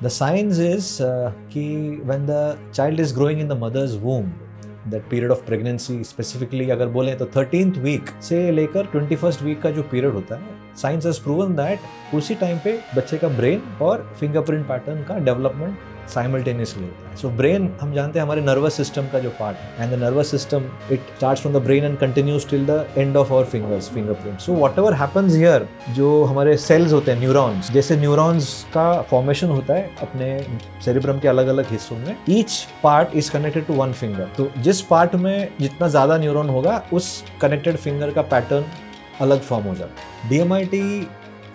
The science is कि when the child is growing in the mother's womb, that period of pregnancy specifically अगर बोलें तो 13th week से लेकर 21st week का जो पीरियड होता है, science has proven that उसी टाइम पे बच्चे का ब्रेन और फिंगरप्रिंट पैटर्न का डेवलपमेंट साइमल्टेनियसली होता है. सो ब्रेन हम जानते हैं हमारे नर्वस सिस्टम का जो पार्ट है, and the nervous system it starts from the brain and continues till the end of our fingers, fingerprint. So whatever happens here, जो हमारे सेल्स होते हैं, न्यूरॉन्स, जैसे न्यूरॉन्स का फॉर्मेशन होता है अपने सेरिब्रम के अलग अलग हिस्सों में, each part is connected to one finger. तो जिस पार्ट में जितना ज्यादा न्यूरॉन होगा उस कनेक्टेड फिंगर का पैटर्न अलग फॉर्म हो जाता है. DMIT,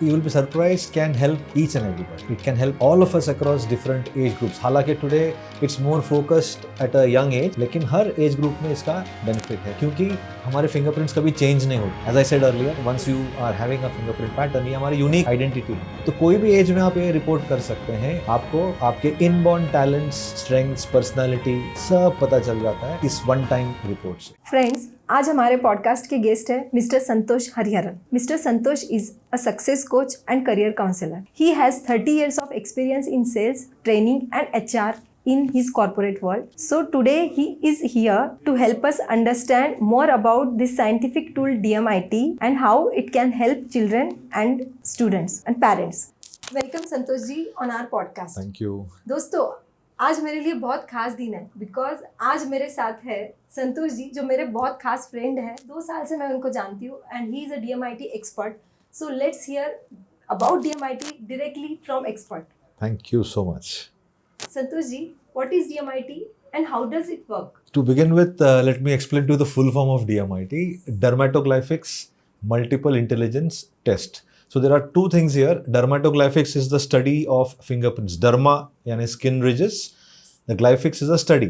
you will be surprised, can help each and everybody. It can help all of us across different age groups. हालांकि today it's more focused at a young age, लेकिन हर age group में इसका benefit है क्योंकि हमारे fingerprints कभी change नहीं होते. As I said earlier, once you are having a fingerprint pattern, ये हमारी unique identity है. तो कोई भी age में आप ये report कर सकते हैं. आपको आपके inborn talents, strengths, personality सब पता चल जाता है इस one time report से. फ्रेंड्स, आज हमारे पॉडकास्ट के गेस्ट है mister Santosh Hariharan. Mister Santosh is a success coach and career counsellor. He has 30 years of experience in sales, training and HR in his corporate world. So today he is here to help us understand more about this scientific tool DMIT and how it can help children and students and parents. Welcome Santosh ji on our podcast. Thank you. दोस्तों, आज मेरे लिए बहुत खास दिन है because आज मेरे साथ है संतोष जी, जो मेरे बहुत खास फ्रेंड है. 2 साल से मैं उनको जानती हूँ and he is a DMIT expert. So let's hear about DMIT directly from expert. Thank you so much. Santosh ji, what is DMIT and how does it work? To begin with, let me explain to you the full form of DMIT. Dermatoglyphics Multiple Intelligence Test. So there are two things here. Dermatoglyphics is the study of fingerprints. Derma यानी skin ridges. The glyphics is a study.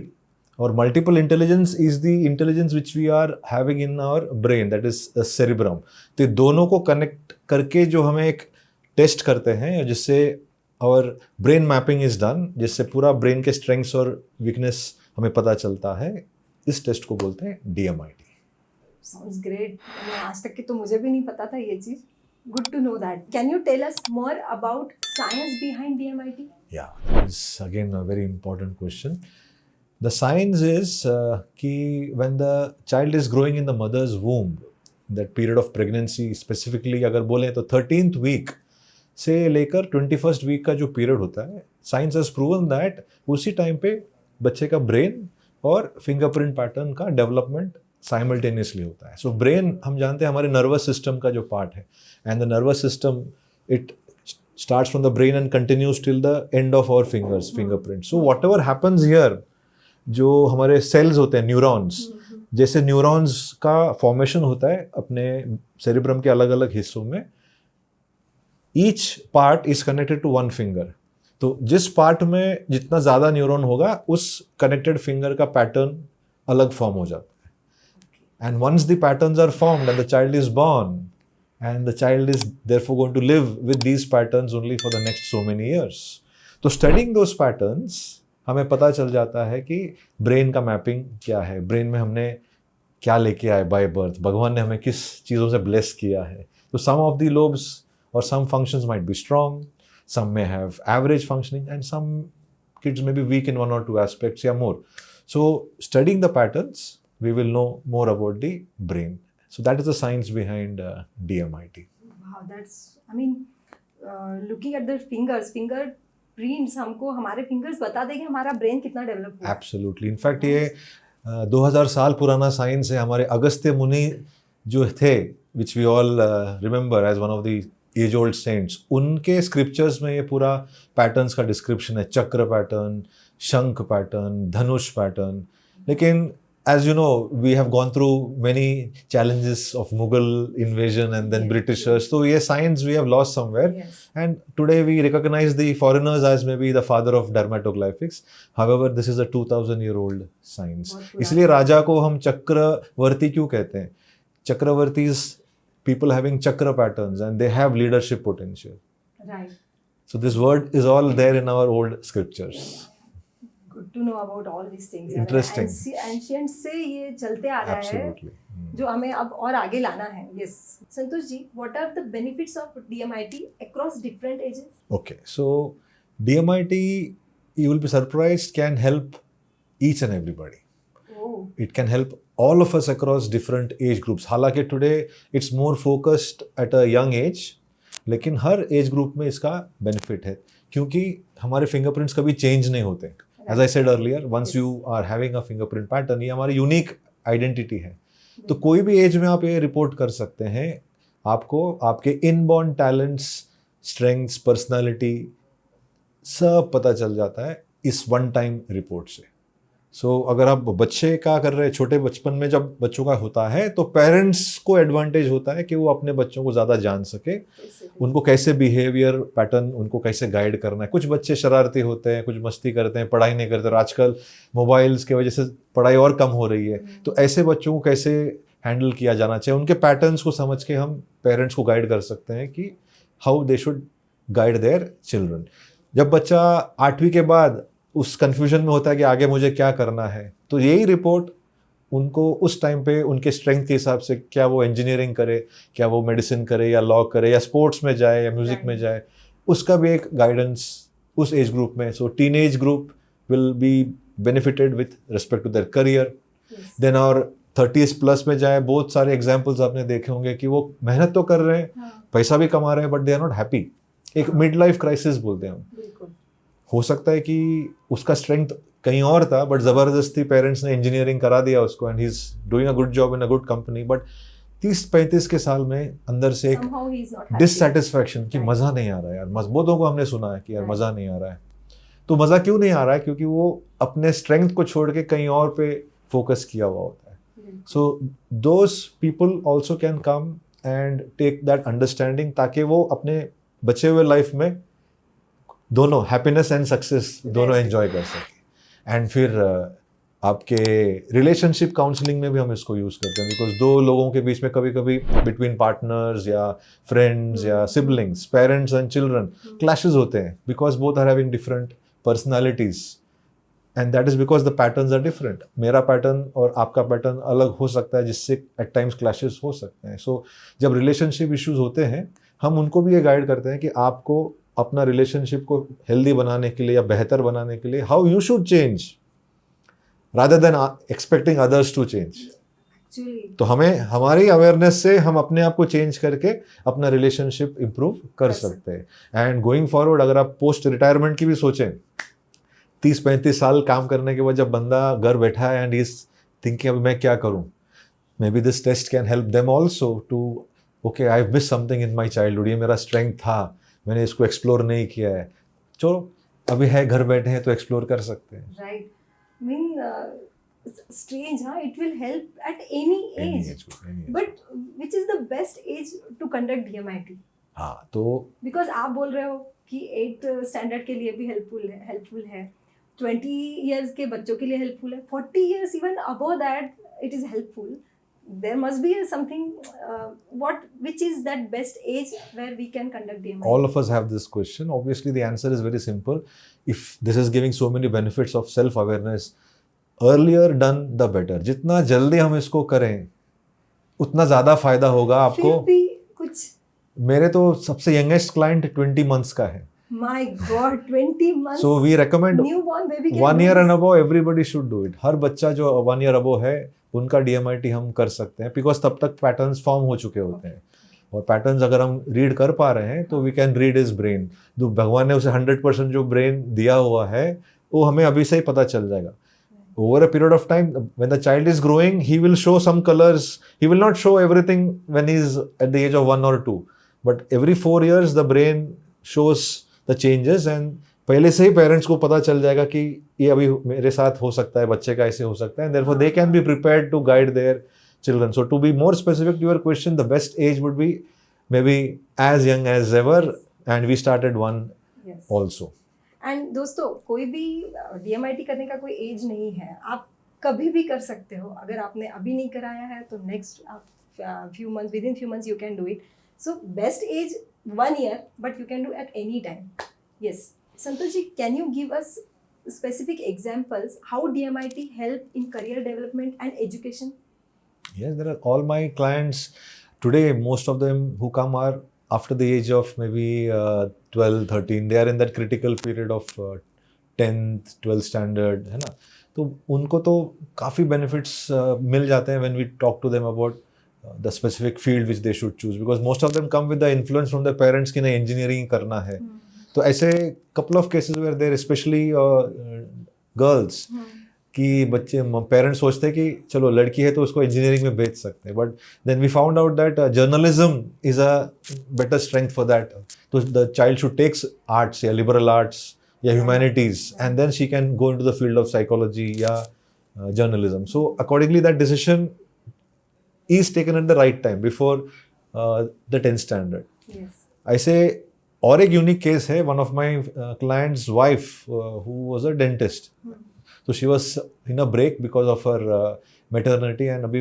और multiple intelligence is the intelligence which we are having in our brain, that is the cerebrum. तो दोनों को connect करके जो हमें एक test करते हैं जिससे our brain mapping is done, जिससे पूरा brain के strengths और weakness हमें पता चलता है, इस टेस्ट को बोलते हैं DMIT. Sounds great. आज तक की तो मुझे भी नहीं पता था ये चीज. Good to know that. Can you tell us more about science behind DMIT? Yeah, it's again a very important question. The science is कि when the child is growing in the mother's womb, that period of pregnancy specifically अगर बोलें तो 13th week से लेकर 21st week का जो period होता है, science has proven that उसी टाइम पे बच्चे का ब्रेन और फिंगरप्रिंट पैटर्न का डेवलपमेंट साइमल्टेनियसली होता है. सो ब्रेन हम जानते हैं हमारे नर्वस सिस्टम का जो पार्ट है, and the nervous system it starts from the brain and continues till the end of our fingers, fingerprint. So whatever happens here, जो हमारे सेल्स होते हैं, न्यूरॉन्स, जैसे न्यूरॉन्स का फॉर्मेशन होता है अपने सेरिब्रम के अलग अलग हिस्सों में, each part is connected to one finger. तो जिस पार्ट में जितना ज़्यादा न्यूरॉन होगा उस कनेक्टेड फिंगर का पैटर्न अलग फॉर्म हो जाता है. And once the patterns are formed and the child is born, and the child is therefore going to live with these patterns only for the next so many years. तो studying those patterns हमें पता चल जाता है कि brain का mapping क्या है, ब्रेन में हमने क्या लेके आए बाय बर्थ, भगवान ने हमें किस चीज़ों से ब्लेस किया है. तो some of the lobes or some functions might be strong, some may have average functioning, and some kids may be weak in one or two aspects या more. So studying the patterns, we will know more about the brain. So that is the science behind DMIT. Wow, that's, I mean, looking at the fingerprints, हमको हमारे fingers बता देंगे हमारा brain कितना develop हुआ. Absolutely. In fact, ये 2000 साल पुराना साइंस है. हमारे अगस्त्य मुनि जो थे, which we all remember as one of the age-old saints, उनके स्क्रिप्चर्स में ये पूरा पैटर्न्स का डिस्क्रिप्शन है. चक्र पैटर्न, शंख पैटर्न, धनुष पैटर्न. लेकिन as you know, we have gone through many challenges of Mughal invasion and then Britishers. So ये science we have lost somewhere. Yes. And today we recognize the foreigners as maybe the father of dermatoglyphics. However, this is a 2000-year-old science. इसलिए राजा को हम चक्रवर्ती क्यों कहते हैं? Chakravartis, people having chakra patterns and they have leadership potential. Right. So this word is all there in our old scriptures. Good to know about all these things. Interesting. Ancient से ये चलते आ रहा Absolutely. है जो हमें अब और आगे लाना है. Yes. Santosh ji, what are the benefits of DMIT across different ages? Okay, so DMIT, you will be surprised, can help each and everybody. Oh. It can help all of us across different age groups. हालांकि today it's more focused at a young age, लेकिन हर as group में इसका benefit है क्योंकि हमारे fingerprints कभी change नहीं होते. As I said earlier, once you are having a fingerprint pattern, ये हमारी यूनिक आइडेंटिटी है. तो कोई भी एज में आप ये रिपोर्ट कर सकते हैं. आपको आपके इनबॉर्न टैलेंट्स, स्ट्रेंथ्स, पर्सनालिटी सब पता चल जाता है इस वन टाइम रिपोर्ट से. सो अगर आप बच्चे का कर रहे हैं, छोटे बचपन में जब बच्चों का होता है तो पेरेंट्स को एडवांटेज होता है कि वो अपने बच्चों को ज़्यादा जान सके, उनको कैसे बिहेवियर पैटर्न, उनको कैसे गाइड करना है. कुछ बच्चे शरारती होते हैं, कुछ मस्ती करते हैं, पढ़ाई नहीं करते, और आजकल मोबाइल्स की वजह से पढ़ाई और कम हो रही है. तो ऐसे बच्चों को कैसे हैंडल किया जाना चाहिए, उनके पैटर्न्स को समझ के हम पेरेंट्स को गाइड कर सकते हैं कि how they should guide their children. जब बच्चा 8वीं के बाद उस कन्फ्यूजन में होता है कि आगे मुझे क्या करना है, तो यही रिपोर्ट उनको उस टाइम पे उनके स्ट्रेंथ के हिसाब से, क्या वो इंजीनियरिंग करे, क्या वो मेडिसिन करे या लॉ करे या स्पोर्ट्स में जाए या म्यूजिक में जाए, उसका भी एक गाइडेंस उस एज ग्रुप में. So teenage group will be benefited with respect to their career. Then और 30s प्लस में जाए, बहुत सारे एग्जाम्पल्स आपने देखे होंगे कि वो मेहनत तो कर रहे हैं, पैसा भी कमा रहे हैं, but they are not happy. एक मिड लाइफ क्राइसिस बोलते हैं हम. हो सकता है कि उसका स्ट्रेंथ कहीं और था, बट ज़बरदस्ती पेरेंट्स ने इंजीनियरिंग करा दिया उसको, and he is doing a good job in a good company, but 30-35 के साल में अंदर से एक डिससेटिस्फैक्शन कि मज़ा नहीं आ रहा है यार. बहुतों को हमने सुना है कि यार मज़ा नहीं आ रहा है. तो मज़ा क्यों नहीं आ रहा है? क्योंकि वो अपने स्ट्रेंथ को छोड़ के कहीं और पे फोकस किया हुआ होता है. So those people also can come and take that understanding, ताकि वो अपने बचे हुए लाइफ में दोनों हैप्पीनेस एंड सक्सेस दोनों एंजॉय कर सकें. एंड फिर आपके रिलेशनशिप काउंसलिंग में भी हम इसको यूज़ करते हैं, बिकॉज दो लोगों के बीच में कभी कभी बिटवीन पार्टनर्स या फ्रेंड्स या siblings, parents and children clashes होते हैं, because both are having different personalities, and that is because the patterns are different. मेरा पैटर्न और आपका पैटर्न अलग हो सकता है, जिससे एट टाइम्स क्लैशेस हो सकते हैं. सो जब रिलेशनशिप इश्यूज होते हैं, हम उनको भी ये गाइड करते हैं कि आपको अपना रिलेशनशिप को हेल्दी बनाने के लिए या बेहतर बनाने के लिए how you should change, rather than expecting others to change. तो हमें हमारी अवेयरनेस से हम अपने आप को चेंज करके अपना रिलेशनशिप इंप्रूव कर सकते हैं. एंड गोइंग फॉरवर्ड, अगर आप पोस्ट रिटायरमेंट की भी सोचें, 30-35 साल काम करने के बाद जब बंदा घर बैठा है एंड इज थिंकिंग अभी मैं क्या करूं, maybe this test can help them also to okay I have miss something in my childhood, ये मेरा स्ट्रेंथ था, मैंने इसको एक्सप्लोर नहीं किया है, चलो अभी है, घर बैठे हैं तो एक्सप्लोर कर सकते हैं. Right. Strange, huh? It will help at any age. But which is the best age to conduct DMIT? हाँ, तो because आप बोल रहे हो कि 8th स्टैंडर्ड के लिए भी हेल्पफुल है, 20 years के बच्चों के लिए हेल्पफुल है, 40 years even above that it is helpful. There must be something, which is that best age where we can conduct DMIT? All of us have this question. Obviously, the answer is very simple. If this is giving so many benefits of self-awareness, earlier done the better. जितना जल्दी हम इसको करें, उतना ज़्यादा फायदा होगा आपको. फिर भी कुछ, मेरे तो सबसे यंगेस्ट क्लाइंट 20 months का है. My God, 20 months. So we recommend newborn baby 1 year and above everybody should do it. हर बच्चा जो 1 year above है, उनका DMIT हम कर सकते हैं, बिकॉज तब तक पैटर्न्स फॉर्म हो चुके होते हैं. और पैटर्न्स अगर हम रीड कर पा रहे हैं तो we can read his brain. जो भगवान ने उसे 100% जो ब्रेन दिया हुआ है, वो हमें अभी से ही पता चल जाएगा. Over a period of time, when the child is growing, he will show some colors. He will not show everything when he is at the age of 1 or 2. But every 4 years, the brain shows the changes, and पहले से ही parents को पता चल जाएगा कि ये अभी मेरे साथ हो सकता है, बच्चे का ऐसे हो सकता है, and therefore they can be prepared to guide their children. So to be more specific to your question, the best age would be maybe as young as ever, and we started one also. And दोस्तों, कोई भी DMIT करने का कोई as नहीं है, आप कभी भी कर सकते हो. अगर आपने अभी नहीं कराया है तो next within few months you can do it. So best age 1 year, but you can do at any time. Yes, Santosh ji, can you give us specific examples how DMIT help in career development and education? Yes, there are all my clients today. Most of them who come are after the age of maybe 12, 13, they are in that critical period of 10th, 12th standard, है ना. तो उनको तो काफ़ी benefits मिल जाते हैं when we talk to them about the specific field which they should choose, because most of them come with the influence from their parents कि नहीं engineering करना है. तो ऐसे couple of cases were there, especially girls, कि बच्चे parents सोचते हैं कि चलो लड़की है तो उसको इंजीनियरिंग में भेज सकते हैं, but then we found out that journalism is a better strength for that. तो the child should takes arts या लिबरल आर्ट्स या humanities, and then she can go into the field of psychology या journalism. So accordingly that decision is taken at the right time before the 10th standard. ऐसे और एक unique case है, one of my clients wife who was a dentist. So she was in a break because of her maternity, and अभी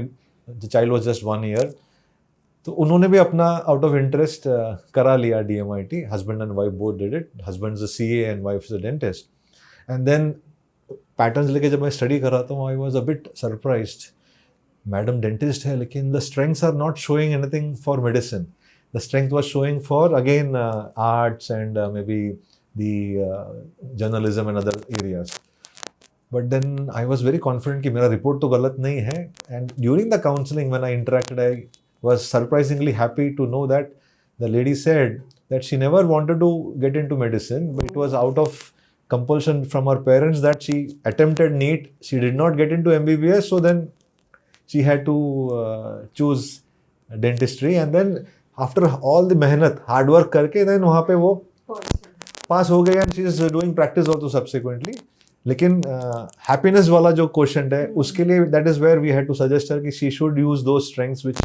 the child was just 1 year. तो उन्होंने भी अपना out of interest करा लिया DMIT. Husband and wife both did it. Husband is a CA and wife is a dentist. And then patterns लेके जब मैं study कर रहा था, I was a bit surprised. Madam dentist है, लेकिन the strengths are not showing anything for medicine. The strength was showing for again arts and maybe the journalism and other areas. But then I was very confident कि मेरा report तो गलत नहीं है. And during the counseling when I interacted, I was surprisingly happy to know that the lady said that she never wanted to get into medicine, but it was out of compulsion from her parents that she attempted NEET. She did not get into MBBS, so then she had to choose dentistry. And then after all the मेहनत, hard work करके then वहाँ पे वो पास हो गई, and she is doing practice also subsequently. लेकिन happiness वाला जो क्वेश्चन है उसके लिए that is where we had to suggest her कि she should use those strengths which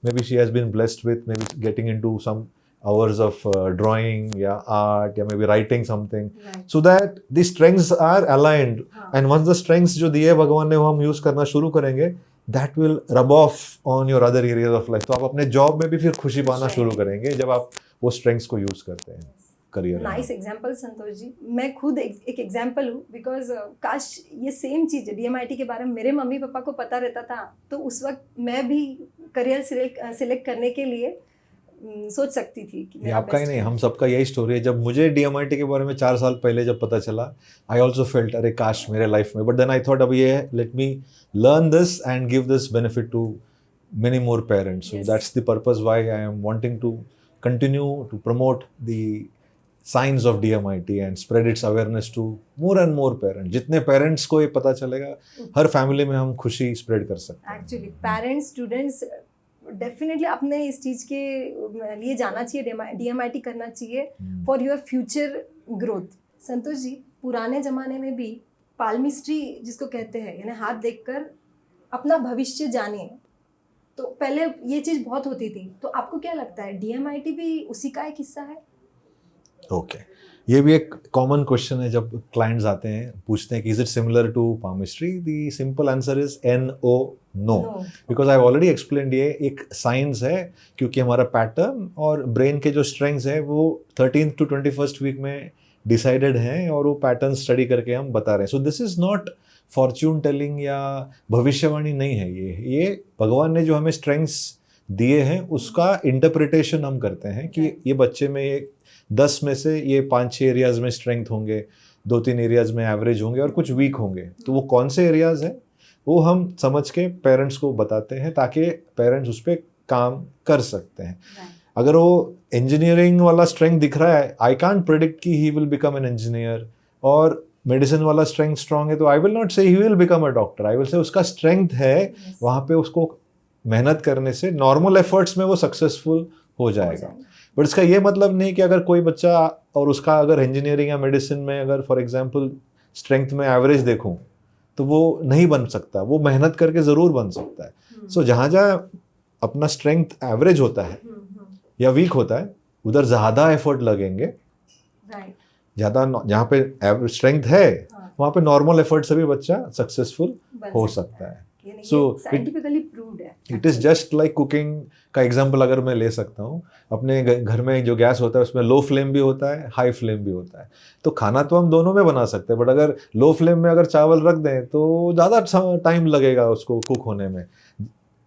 maybe she has been blessed with, maybe getting into some hours of drawing या art या maybe writing something, so that the strengths are aligned. And once the strengths जो दिए भगवान ने वो हम use करना शुरू करेंगे, that will rub off on your other areas of life. तो आप अपने जॉब में भी फिर खुशी पाना शुरू करेंगे जब आप वो स्ट्रेंथ्स को यूज करते हैं career. Nice example Santosh ji. मैं खुद एक एग्जाम्पल हूँ, बिकॉज काश ये सेम चीज़ DMIT के बारे में मेरे मम्मी पापा को पता रहता था तो उस वक्त मैं भी करियर सिलेक्ट करने के लिए सोच सकती थी कि ये आपका ही नहीं, हम सबका यही स्टोरी है. जब मुझे DMIT के बारे में 4 साल पहले जब पता चला, आई ऑल्सो फेल्ट अरे काश मेरे लाइफ में, बट देन आई थॉट अब ये let me learn this and give this benefit to many more parents. So that's the purpose why I am wanting to continue to promote the science of DMIT and spread its awareness to more and more parents. जितने parents को ये पता चलेगा, हर family में हम खुशी spread कर सकते हैं. एक्चुअली पेरेंट्स स्टूडेंट्स डेफिनेटली अपने इस चीज़ के लिए जाना चाहिए, DMIT करना चाहिए for your future growth. Santosh ji, पुराने ज़माने में भी पाल्मिस्ट्री जिसको कहते हैं, यानी हाथ देखकर अपना भविष्य जानिए, तो पहले ये चीज़ बहुत होती थी. तो आपको क्या लगता है DMIT भी उसी का एक हिस्सा है? ओके, ये भी एक कॉमन क्वेश्चन है जब क्लाइंट्स आते हैं पूछते हैं कि is it similar to palmistry. The simple answer is NO, no, because I already explained. ये एक साइंस है क्योंकि हमारा पैटर्न और ब्रेन के जो स्ट्रेंथ्स है वो 13th to 21st वीक में डिसाइडेड हैं और वो पैटर्न स्टडी करके हम बता रहे हैं. So this is not Fortune telling या भविष्यवाणी नहीं है. ये भगवान ने जो हमें स्ट्रेंथ्स दिए हैं उसका इंटरप्रिटेशन हम करते हैं कि ये बच्चे में ये 10 में से ये 5-6 एरियाज में स्ट्रेंथ होंगे, 2-3 एरियाज में एवरेज होंगे और कुछ वीक होंगे. तो वो कौन से एरियाज हैं वो हम समझ के पेरेंट्स को बताते हैं ताकि पेरेंट्स उस पर काम कर सकते हैं. अगर वो इंजीनियरिंग वाला स्ट्रेंथ दिख रहा है, आई कांट प्रेडिक्ट कि he will become an engineer. और मेडिसिन वाला स्ट्रेंथ स्ट्रांग है तो आई विल नॉट से he will become a doctor. I will say उसका स्ट्रेंथ है, वहाँ पे उसको मेहनत करने से नॉर्मल एफर्ट्स में वो सक्सेसफुल हो जाएगा. बट इसका ये मतलब नहीं कि अगर कोई बच्चा और उसका अगर इंजीनियरिंग या मेडिसिन में अगर फॉर एग्जांपल स्ट्रेंथ में एवरेज देखूं तो वो नहीं बन सकता. वो मेहनत करके ज़रूर बन सकता है. सो जहाँ जहाँ अपना स्ट्रेंथ एवरेज होता है या वीक होता है उधर ज़्यादा एफर्ट लगेंगे. ज़्यादा जहाँ पे स्ट्रेंथ है वहाँ पे नॉर्मल एफर्ट से भी बच्चा सक्सेसफुल हो सकता है. सो साइंटिफिकली प्रूव्ड है. It is just like cooking का एग्जांपल अगर मैं ले सकता हूँ. अपने घर में जो गैस होता है उसमें लो फ्लेम भी होता है, हाई फ्लेम भी होता है. तो खाना तो हम दोनों में बना सकते हैं, बट अगर लो फ्लेम में अगर चावल रख दें तो ज़्यादा टाइम लगेगा उसको कुक होने में.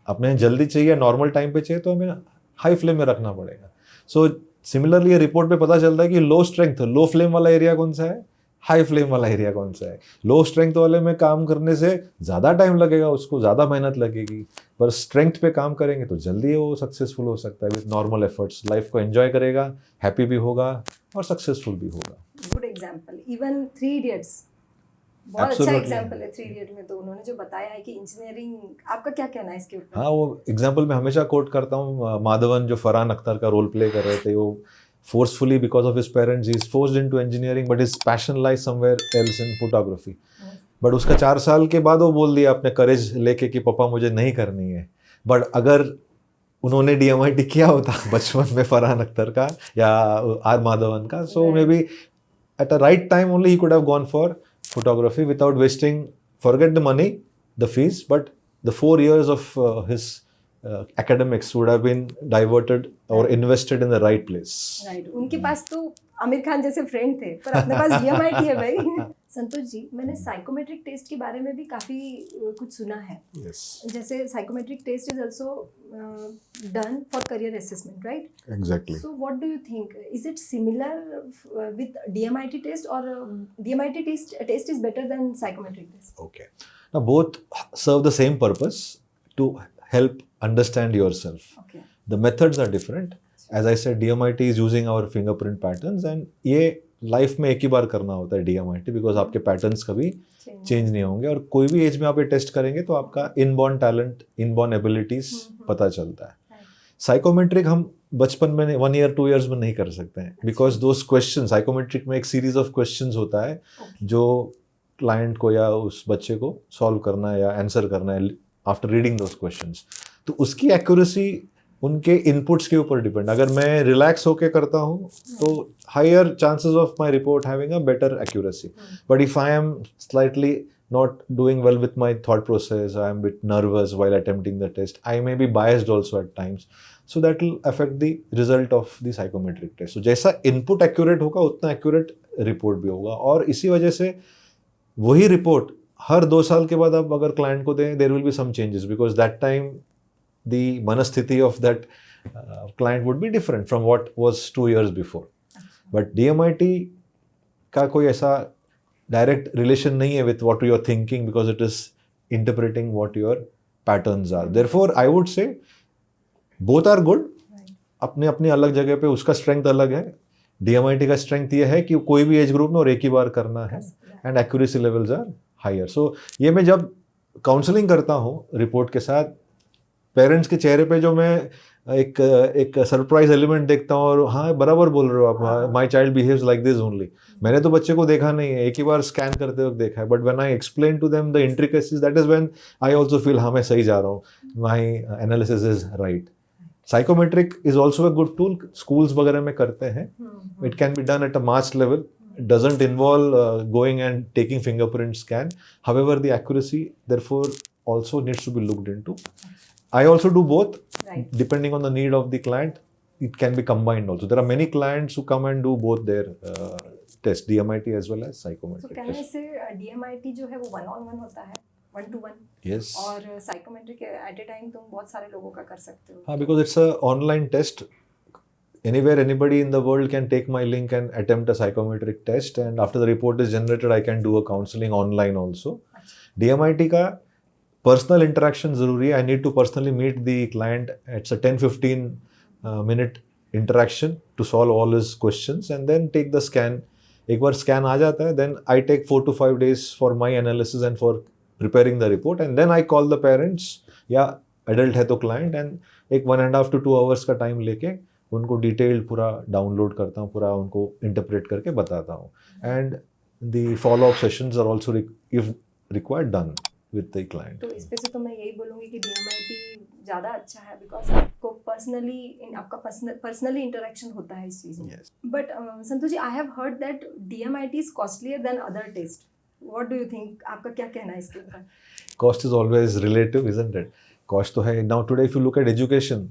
अपने जल्दी चाहिए, नॉर्मल टाइम पे चाहिए तो हमें हाई फ्लेम में रखना पड़ेगा. सो सिमिलरली ये रिपोर्ट पे पता चलता है कि लो स्ट्रेंथ, लो फ्लेम वाला एरिया कौन सा है, हाई फ्लेम वाला एरिया कौन सा है। लो स्ट्रेंथ वाले में काम करने से ज़्यादा टाइम लगेगा, उसको ज़्यादा मेहनत लगेगी, पर स्ट्रेंथ पे काम करेंगे तो जल्दी वो सक्सेसफुल हो सकता है विद नॉर्मल एफर्ट्स। लाइफ को एंजॉय करेगा, हैप्पी भी होगा और सक्सेसफुल भी होगा। Good example. Even three idiots बहुत अच्छा Absolutely. एग्जाम्पल है। थ्री इडियट में तो उन्होंने जो बताया है कि इंजीनियरिंग, आपका क्या कहना है इसके ऊपर? हाँ, वो एग्जाम्पल मैं हमेशा कोट करता हूँ, माधवन जो फरहान अख्तर का रोल प्ले कर रहे थे, वो forcefully because of his parents he is forced into engineering but his passion lies somewhere else in photography. But उसका 4 साल के बाद वो बोल दिया अपने करेज लेके कि पापा मुझे नहीं करनी है। बट अगर उन्होंने DMIT किया होता बचपन में फरहान अख्तर का या आर माधवन का, so maybe at a right time only he could have gone for photography without wasting, forget the money, the fees, but the 4 years of his academics would have been diverted or invested in the right place. Right. उनके पास तो आमिर खान जैसे friend थे, पर अपने पास DMIT है भाई। संतोष जी, मैंने psychometric test के बारे में भी काफ़ी कुछ सुना है। Yes. जैसे psychometric test is also done for career assessment, right? Exactly. So what do you think? Is it similar with DMIT test, or DMIT test is better than psychometric test? Okay. Now both serve the same purpose to help understand yourself. Okay. The methods are different. As I said, DMIT is using our fingerprint patterns and ये life में एक ही बार करना होता है DMIT, because आपके patterns कभी change नहीं होंगे और कोई भी एज में आप ये टेस्ट करेंगे तो आपका इनबॉर्न टैलेंट, इनबॉर्न एबिलिटीज पता चलता है। साइकोमेट्रिक हम बचपन में 1 year 2 years में नहीं कर सकते हैं, बिकॉज दोज क्वेश्चन, साइकोमेट्रिक में एक सीरीज ऑफ क्वेश्चंस होता है जो क्लाइंट को या उस बच्चे को सॉल्व करना है या आंसर करना है आफ्टर रीडिंग दोज क्वेश्चंस। तो उसकी एक्यूरेसी उनके इनपुट्स के ऊपर डिपेंड। अगर मैं रिलैक्स होके करता हूँ तो higher chances of my report having a better accuracy, but if I am slightly not doing well with my thought process, I am a bit nervous while attempting the test, I may be biased also at times, so that will affect the result of the psychometric test. So जैसा input accurate होगा उतना accurate report भी होगा, और इसी वजह से वही report हर 2 साल के बाद आप अगर client को दें, there will be some changes because that time the मनस्थिति of that client would be different from what was 2 years before. But DMIT का कोई ऐसा direct relation nahi hai with what you are thinking because it is interpreting what your patterns are. Therefore, I would say both are good. अपने अपने अलग जगह पे उसका strength अलग है। DMIT का स्ट्रेंथ ये है कि कोई भी एज ग्रुप में और एक ही बार करना है and accuracy levels are higher. So ये मैं जब काउंसलिंग करता हूँ रिपोर्ट के साथ, पेरेंट्स के चेहरे पे जो मैं एक सरप्राइज एलिमेंट देखता हूँ और हाँ बराबर बोल रहे हो आप, my child behaves like this only. मैंने तो बच्चे को देखा नहीं है, एक ही बार स्कैन करते वक्त देखा है, but when I explain to them the intricacies, that is when I also feel हाँ मैं सही जा रहा हूँ, my analysis is right. Psychometric is also a good tool, schools वगैरह में करते हैं, it can be done at a mass level, it doesn't involve going and taking fingerprint scan. However, the accuracy therefore also needs to be looked into. I also do both, Right. depending on the need of the client. It can be combined also. There are many clients who come and do both their test, DMIT as well as So psychometric can I test. say DMIT जो है वो 1-on-1 होता है, 1-to-1, Yes. और psychometric eight ए time तुम बहुत सारे लोगों का कर सकते हो। हाँ, because it's a online test. Anywhere, anybody in the world can take my link and attempt a psychometric test, and after the report is generated, I can do a counseling online also. DMIT का personal interaction ज़रूरी है. I need to personally meet the client. It's a 10-15 minute interaction to solve all his questions and then take the scan. एक बार scan आ जाता है, then I take 4 to 5 days for my analysis and for preparing the report, and then I call the parents या adult है तो client, and एक 1.5 to 2 hours का time लेके उनको डिटेल्ड पूरा डाउनलोड करता हूँ, पूरा उनको इंटरप्रेट करके बताता हूँ, and the follow up sessions are also if required done with the client. तो इस पे से तो मैं यही बोलूँगी कि DMIT ज़्यादा अच्छा है, बिकॉज आपको आपका पर्सनली इंटरेक्शन होता है इस चीज़ में। But Santosh ji, I have heard that DMIT is costlier than other test. What do you think, आपका क्या कहना है इसके ऊपर? Cost is always relative, isn't it? Cost तो है। Now today if you look at education,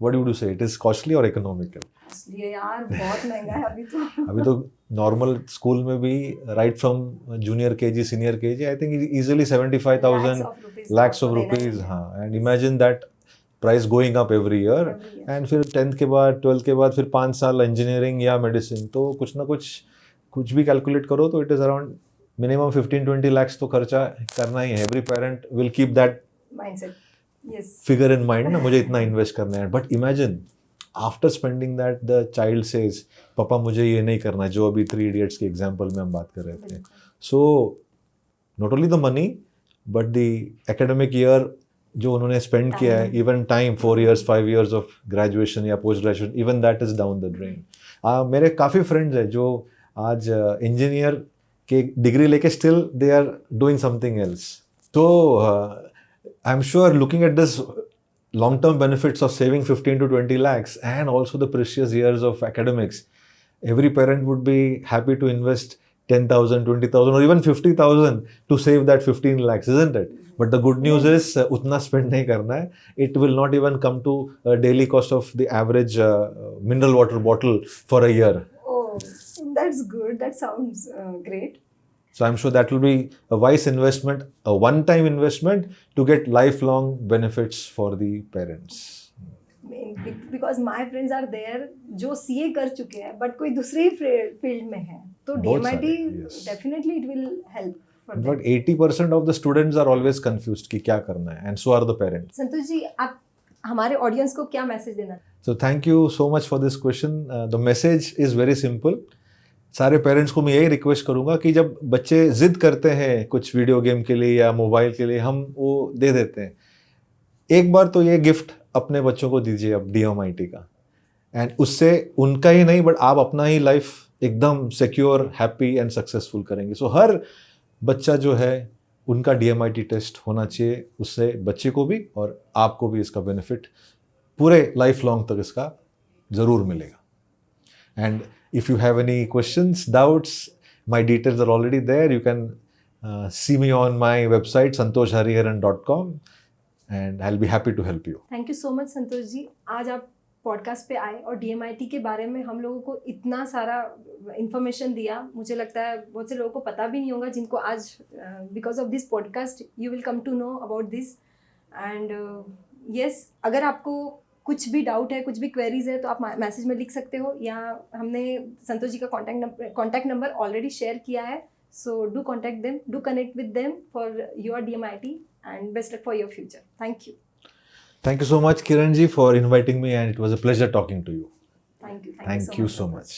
what would you say, it is costly or economical? ये यार बहुत महंगा है अभी तो। अभी तो नॉर्मल स्कूल में भी right from junior KG, senior KG, I think easily 75,000 lakhs of rupees, हाँ, and imagine that price going up every year, Every year. And फिर 10th के बाद 12th के बाद फिर 5 साल इंजीनियरिंग या मेडिसिन, तो कुछ ना कुछ भी कैलकुलेट करो तो it is around minimum 15-20 lakhs तो खर्चा करना ही है. Every parent will keep that Mindset. Yes. Figure in mind ना, मुझे इतना इन्वेस्ट करना है. But imagine after spending that the child says पापा मुझे ये नहीं करना है, जो अभी 3 Idiots के एग्जाम्पल में हम बात कर रहे थे. बिल्कुल. So not only the money but the academic year जो उन्होंने स्पेंड किया है, Time. Even time 4 years 5 years of graduation या post graduation, even that is down the drain. मेरे काफ़ी फ्रेंड्स हैं जो आज इंजीनियर के डिग्री लेके still they are doing something else. तो I am sure looking at this long-term benefits of saving 15 to 20 lakhs and also the precious years of academics, every parent would be happy to invest 10,000, 20,000 or even 50,000 to save that 15 lakhs, isn't it? But the good news is utna spend nahi karna hai. It will not even come to a daily cost of the average mineral water bottle for a year. Oh, that's good. That sounds great. So I'm sure that will be a wise investment, a one-time investment to get lifelong benefits for the parents. Because my friends are there जो CA कर चुके हैं but कोई दूसरे field में है, तो बहुत DMIT सारे, yes. definitely it will help for them. But 80% of the students are always confused कि क्या करना है, and so are the parents. Santosh ji, आप हमारे ऑडियंस को क्या मैसेज देना? So thank you so much for this question. The message is very simple. सारे पेरेंट्स को मैं यही रिक्वेस्ट करूंगा कि जब बच्चे जिद करते हैं कुछ वीडियो गेम के लिए या मोबाइल के लिए, हम वो दे देते हैं. एक बार तो ये गिफ्ट अपने बच्चों को दीजिए अब DMIT का, एंड उससे उनका ही नहीं बट आप अपना ही लाइफ एकदम सिक्योर, हैप्पी एंड सक्सेसफुल करेंगे. सो हर बच्चा जो है उनका DMIT टेस्ट होना चाहिए, उससे बच्चे को भी और आपको भी इसका बेनिफिट पूरे लाइफ लॉन्ग तक इसका ज़रूर मिलेगा. And if you have any questions, doubts, my details are already there. You can see me on my website santoshhariharan.com and I'll be happy to help you. Thank you so much Santosh ji, आज आप podcast पे आए और DMIT के बारे में हम लोगों को इतना सारा इंफॉर्मेशन दिया. मुझे लगता है बहुत से लोगों को पता भी नहीं होगा, जिनको आज because of this podcast you will come to know about this. And yes, अगर आपको कुछ भी डाउट है, कुछ भी क्वेरीज है, तो आप मैसेज में लिख सकते हो, या हमने संतोष जी का कॉन्टैक्ट नंबर ऑलरेडी शेयर किया है. So do contact them, do connect with them for your DMIT and best luck for your future. Thank you. Thank you so much, Kiran ji, for inviting me, and it was a pleasure talking to you. Thank you. Thank you so much.